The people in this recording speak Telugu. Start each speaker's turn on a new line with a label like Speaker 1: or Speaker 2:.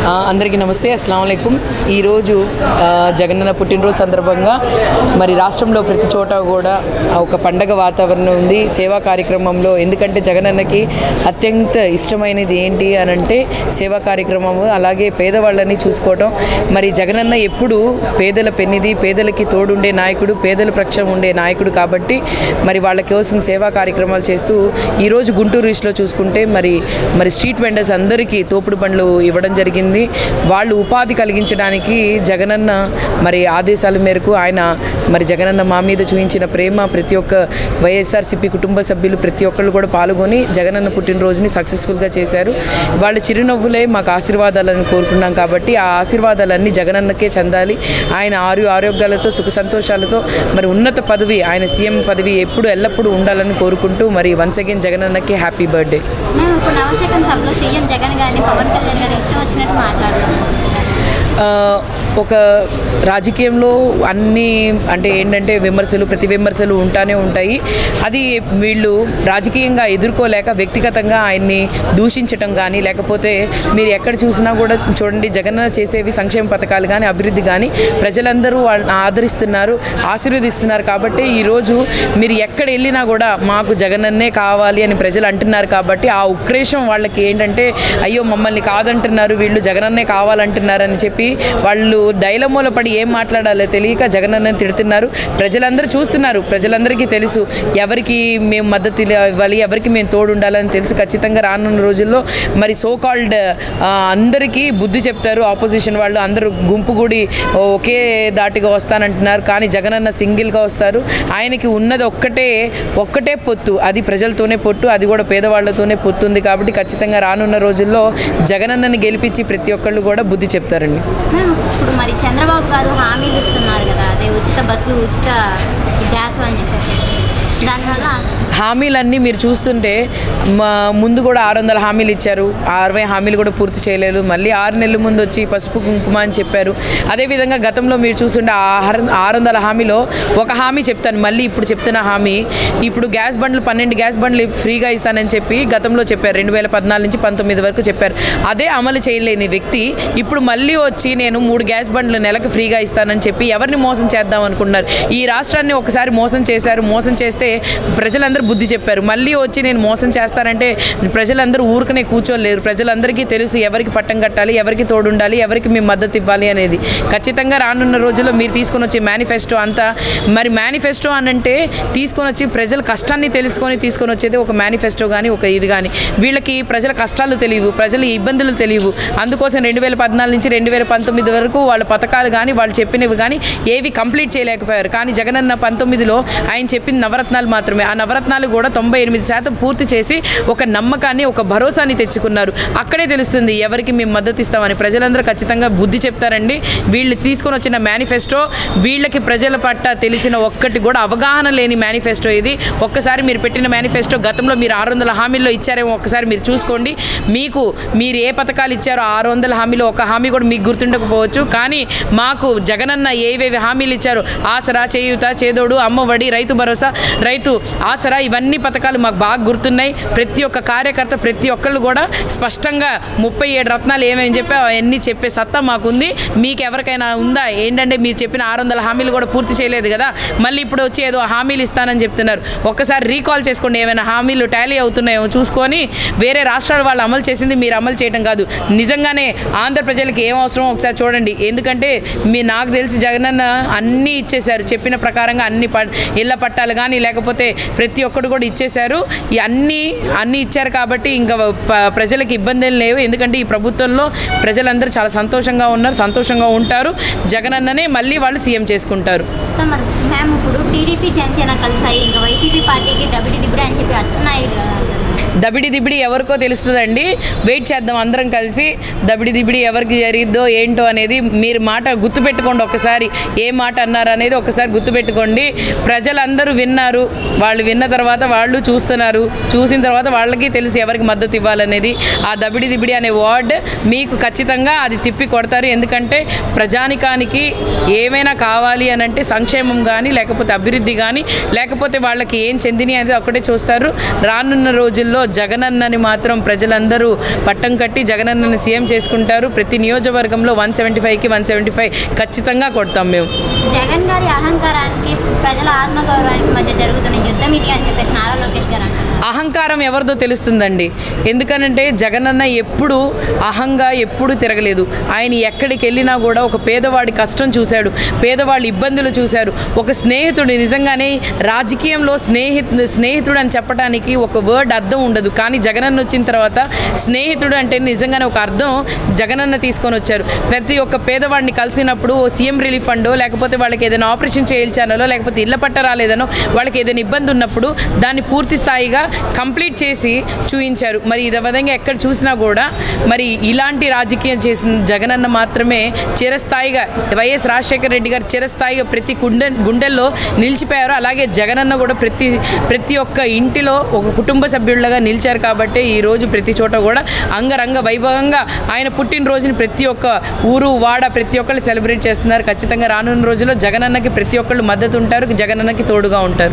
Speaker 1: అందరికీ నమస్తే, అస్సలాము అలైకుం. ఈరోజు జగనన్న పుట్టినరోజు సందర్భంగా మరి రాష్ట్రంలో ప్రతి చోట కూడా ఒక పండగ వాతావరణం ఉంది సేవా కార్యక్రమంలో. ఎందుకంటే జగనన్నకి అత్యంత ఇష్టమైనది ఏంటి అని అంటే సేవా కార్యక్రమము, అలాగే పేదవాళ్ళని చూసుకోవటం. మరి జగనన్న ఎప్పుడు పేదల పెన్నిది, పేదలకి తోడుండే నాయకుడు, పేదల పక్షం ఉండే నాయకుడు కాబట్టి మరి వాళ్ళ కోసం సేవా కార్యక్రమాలు చేస్తూ ఈరోజు గుంటూరు ఈస్ట్లో చూసుకుంటే మరి స్ట్రీట్ వెండర్స్ అందరికీ తోపుడు బండ్లు ఇవ్వడం జరిగింది. వాళ్ళు ఉపాధి కలిగించడానికి జగనన్న మరి ఆదేశాల మేరకు ఆయన మరి జగనన్న మా మీద చూపించిన ప్రేమ, ప్రతి ఒక్క వైఎస్ఆర్సీపీ కుటుంబ సభ్యులు ప్రతి ఒక్కళ్ళు కూడా పాల్గొని జగనన్న పుట్టినరోజుని సక్సెస్ఫుల్గా చేశారు. వాళ్ళ చిరునవ్వులే మాకు ఆశీర్వాదాలను కోరుకున్నాం కాబట్టి ఆ ఆశీర్వాదాలన్నీ జగనన్నకే చెందాలి. ఆయన ఆరోగ్యాలతో సుఖ సంతోషాలతో మరి ఉన్నత పదవి, ఆయన సీఎం పదవి ఎప్పుడు ఎల్లప్పుడూ ఉండాలని కోరుకుంటూ మరి వన్స్ అగైన్ జగనన్నకి హ్యాపీ బర్త్డే.
Speaker 2: నవశకం సభలో సీఎం జగన్ గారిని పవన్ కళ్యాణ్ గారు ఇష్టం వచ్చినట్టు మాట్లాడుతున్నారు.
Speaker 1: ఒక రాజకీయంలో అన్నీ అంటే ఏంటంటే ప్రతి విమర్శలు ఉంటానే ఉంటాయి. అది వీళ్ళు రాజకీయంగా ఎదుర్కోలేక వ్యక్తిగతంగా ఆయన్ని దూషించటం కానీ, లేకపోతే మీరు ఎక్కడ చూసినా కూడా చూడండి జగనన్న చేసేవి సంక్షేమ పథకాలు కానీ, అభివృద్ధి కానీ ప్రజలందరూ వాళ్ళని ఆదరిస్తున్నారు, ఆశీర్వదిస్తున్నారు. కాబట్టి ఈరోజు మీరు ఎక్కడ వెళ్ళినా కూడా మాకు జగనన్నే కావాలి అని ప్రజలు అంటున్నారు. కాబట్టి ఆ ఉక్రేషం వాళ్ళకి ఏంటంటే అయ్యో మమ్మల్ని కాదంటున్నారు వీళ్ళు, జగనన్నే కావాలంటున్నారని చెప్పి వాళ్ళు డైలమోలో పడి ఏం మాట్లాడాలో తెలియక జగనన్నని తిడుతున్నారు. ప్రజలందరూ చూస్తున్నారు, ప్రజలందరికీ తెలుసు ఎవరికి మేము మద్దతు ఇవ్వాలి, ఎవరికి మేము తోడు ఉండాలని తెలుసు. ఖచ్చితంగా రానున్న రోజుల్లో మరి సోకాల్డ్ అందరికీ బుద్ధి చెప్తారు. ఆపోజిషన్ వాళ్ళు అందరూ గుంపుగూడి ఒకే దాటిగా వస్తానంటున్నారు, కానీ జగనన్న సింగిల్గా వస్తారు. ఆయనకి ఉన్నది ఒక్కటే పొత్తు, అది ప్రజలతోనే పొత్తు, అది కూడా పేదవాళ్లతోనే పొత్తుంది. కాబట్టి ఖచ్చితంగా రానున్న రోజుల్లో జగనన్నని గెలిపించి ప్రతి ఒక్కళ్ళు కూడా బుద్ధి చెప్తారండి.
Speaker 2: ఇప్పుడు మరి చంద్రబాబు గారు హామీలు ఇస్తున్నారు కదా, అదే ఉచిత బస్సు, ఉచిత గ్యాస్ అని చెప్పేసి, దానివల్ల
Speaker 1: హామీలన్నీ మీరు చూస్తుంటే ముందు కూడా 600 హామీలు ఇచ్చారు, 60 హామీలు కూడా పూర్తి చేయలేదు. మళ్ళీ 6 నెలల ముందు వచ్చి పసుపు కుంకుమ అని చెప్పారు. అదేవిధంగా గతంలో మీరు చూస్తుంటే 600 హామీలో ఒక హామీ చెప్తాను, మళ్ళీ ఇప్పుడు చెప్తున్న హామీ, ఇప్పుడు గ్యాస్ బండ్లు 12 గ్యాస్ బండ్లు ఫ్రీగా ఇస్తానని చెప్పి గతంలో చెప్పారు. 2014 నుంచి 19 వరకు చెప్పారు. అదే అమలు చేయలేని వ్యక్తి ఇప్పుడు మళ్ళీ వచ్చి నేను 3 గ్యాస్ బండ్లు నెలకు ఫ్రీగా ఇస్తానని చెప్పి ఎవరిని మోసం చేద్దాం అనుకున్నారు? ఈ రాష్ట్రాన్ని ఒకసారి మోసం చేశారు. మోసం చేస్తే ప్రజలందరూ బుద్ధి చెప్పారు. మళ్ళీ వచ్చి నేను మోసం చేస్తానంటే ప్రజలందరూ ఊరుకనే కూర్చోలేరు. ప్రజలందరికీ తెలుసు ఎవరికి పట్టం కట్టాలి, ఎవరికి తోడుండాలి, ఎవరికి మేము మద్దతు ఇవ్వాలి అనేది. ఖచ్చితంగా రానున్న రోజుల్లో మీరు తీసుకొని వచ్చే మేనిఫెస్టో అంతా మరి మేనిఫెస్టో అనంటే తీసుకొని వచ్చి ప్రజల కష్టాన్ని తెలుసుకొని తీసుకొని వచ్చేది ఒక మేనిఫెస్టో కానీ ఒక ఇది కానీ. వీళ్ళకి ప్రజల కష్టాలు తెలియవు, ప్రజల ఇబ్బందులు తెలియవు. అందుకోసం 2014 నుంచి 2019 వరకు వాళ్ళ పథకాలు కానీ వాళ్ళు చెప్పినవి కానీ ఏవి కంప్లీట్ చేయలేకపోయారు. కానీ జగనన్న 19లో ఆయన చెప్పిన నవరత్నాలు మాత్రమే. ఆ నవరత్నాలు కూడా 98% పూర్తి చేసి ఒక నమ్మకాన్ని, ఒక భరోసాని తెచ్చుకున్నారు. అక్కడే తెలుస్తుంది ఎవరికి మేము మద్దతు ఇస్తామని. ప్రజలందరూ ఖచ్చితంగా బుద్ధి చెప్తారండి. వీళ్ళు తీసుకొని వచ్చిన మేనిఫెస్టో వీళ్ళకి ప్రజల పట్ల తెలిసిన ఒక్కటి కూడా అవగాహన లేని మేనిఫెస్టో ఇది. ఒక్కసారి మీరు పెట్టిన మేనిఫెస్టో గతంలో మీరు 600 హామీల్లో ఇచ్చారేమో ఒక్కసారి మీరు చూసుకోండి. మీరు ఏ పథకాలు ఇచ్చారో 600 హామీలో ఒక హామీ కూడా మీకు గుర్తుండకపోవచ్చు. కానీ మాకు జగనన్న ఏవేవి హామీలు ఇచ్చారో ఆసరా, చేయూత, చేదోడు, అమ్మఒడి, రైతు భరోసా, రైతు ఆసరా, ఇవన్నీ పథకాలు మాకు బాగా గుర్తున్నాయి. ప్రతి ఒక్క కార్యకర్త ప్రతి ఒక్కళ్ళు కూడా స్పష్టంగా 37 రత్నాలు ఏమేమి చెప్పా అవన్నీ చెప్పే సత్తా మాకుంది. మీకు ఎవరికైనా ఉందా? ఏంటంటే మీరు చెప్పిన 600 హామీలు కూడా పూర్తి చేయలేదు కదా, మళ్ళీ ఇప్పుడు వచ్చి ఏదో హామీలు ఇస్తానని చెప్తున్నారు. ఒక్కసారి రీకాల్ చేసుకోండి, ఏమైనా హామీలు టాలీ అవుతున్నాయో చూసుకొని. వేరే రాష్ట్రాల వాళ్ళు అమలు చేసింది మీరు అమలు చేయడం కాదు. నిజంగానే ఆంధ్ర ప్రజలకు ఏం అవసరమో ఒకసారి చూడండి. ఎందుకంటే నాకు తెలిసి జగనన్న అన్నీ ఇచ్చేశారు, చెప్పిన ప్రకారంగా ఇళ్ళ పట్టాలు కానీ లేకపోతే ప్రతి ఒక్కటి కూడా ఇచ్చేశారు. ఈ అన్నీ ఇచ్చారు కాబట్టి ఇంకా ప్రజలకు ఇబ్బందులు లేవు. ఎందుకంటే ఈ ప్రభుత్వంలో ప్రజలందరూ చాలా సంతోషంగా ఉన్నారు, సంతోషంగా ఉంటారు. జగనన్ననే మళ్ళీ వాళ్ళు సీఎం చేసుకుంటారు.
Speaker 2: మేము ఇప్పుడు టీడీపీ జనసేన కలిసాయి, ఇంకా వైసీపీ పార్టీకి దబిడి దిబిడి అని చెప్పి అచ్చెన్నాయుడు
Speaker 1: దబిడి దిబిడి ఎవరికో తెలుస్తుందండి. వెయిట్ చేద్దాం అందరం కలిసి. దబిడి దిబిడి ఎవరికి జరిగిద్దో ఏంటో అనేది మీరు మాట గుర్తుపెట్టుకోండి. ఒకసారి ఏ మాట అన్నారు అనేది ఒకసారి గుర్తుపెట్టుకోండి. ప్రజలందరూ విన్నారు, వాళ్ళు విన్న తర్వాత వాళ్ళు చూస్తున్నారు, చూసిన తర్వాత వాళ్ళకి తెలుసు ఎవరికి మద్దతు ఇవ్వాలనేది. ఆ దబిడి దిబిడి అనే వర్డ్ మీకు ఖచ్చితంగా అది తిప్పి కొడతారు. ఎందుకంటే ప్రజానికానికి ఏమైనా కావాలి అని అంటే సంక్షేమం కానీ లేకపోతే అభివృద్ధి కానీ లేకపోతే వాళ్ళకి ఏం చెందిని అనేది ఒకటే చూస్తారు. రానున్న రోజుల్లో జగనన్నని మాత్రం ప్రజలందరూ పట్టం కట్టి జగనన్నని సీఎం చేసుకుంటారు. ప్రతి నియోజకవర్గంలో 175కి 175 ఖచ్చితంగా కొడతాం మేము.
Speaker 2: జగన్ గారి అహంకారానికి ప్రజల ఆత్మగౌరవానికి మధ్య జరుగుతున్న యుద్ధం ఇది అని చెప్పేసి నారా లోకేష్ గారు అంటున్నారు.
Speaker 1: అహంకారం ఎవరిదో తెలుస్తుందండి. ఎందుకనంటే జగనన్న ఎప్పుడు అహంగా ఎప్పుడు తిరగలేదు. ఆయన ఎక్కడికి వెళ్ళినా కూడా ఒక పేదవాడి కష్టం చూశాడు, పేదవాళ్ళ ఇబ్బందులు చూశారు. ఒక స్నేహితుడు, నిజంగానే రాజకీయంలో స్నేహితుడు అని చెప్పడానికి ఒక వర్డ్ అర్థం ఉండదు, కానీ జగనన్న వచ్చిన తర్వాత స్నేహితుడు అంటే నిజంగానే ఒక అర్థం జగనన్న తీసుకొని వచ్చారు. ప్రతి ఒక్క పేదవాడిని కలిసినప్పుడు సీఎం రిలీఫ్ ఫండో, లేకపోతే వాళ్ళకి ఏదైనా ఆపరేషన్ చేయించానో, లేకపోతే ఇళ్ల పట్ట రాలేదనో, వాళ్ళకి ఏదైనా ఇబ్బంది ఉన్నప్పుడు దాన్ని పూర్తి స్థాయిగా కంప్లీట్ చేసి చూపించారు. మరి ఇదే విధంగా ఎక్కడ చూసినా కూడా మరి ఇలాంటి రాజకీయం చేసిన జగనన్న మాత్రమే చిరస్థాయిగా, వైఎస్ రాజశేఖర రెడ్డి గారు చిరస్థాయిగా ప్రతి గుండెల్లో నిలిచిపోయారు. అలాగే జగనన్న కూడా ప్రతి ఒక్క ఇంటిలో ఒక కుటుంబ సభ్యులుగా నిలిచారు. కాబట్టి ఈరోజు ప్రతి చోట కూడా అంగరంగ వైభవంగా ఆయన పుట్టినరోజుని ప్రతి ఒక్క ఊరు వాడ ప్రతి ఒక్కళ్ళు సెలబ్రేట్ చేస్తున్నారు. ఖచ్చితంగా రానున్న రోజుల్లో జగనన్నకి ప్రతి ఒక్కళ్ళు మద్దతు ఉంటారు, జగనన్నకి తోడుగా ఉంటారు.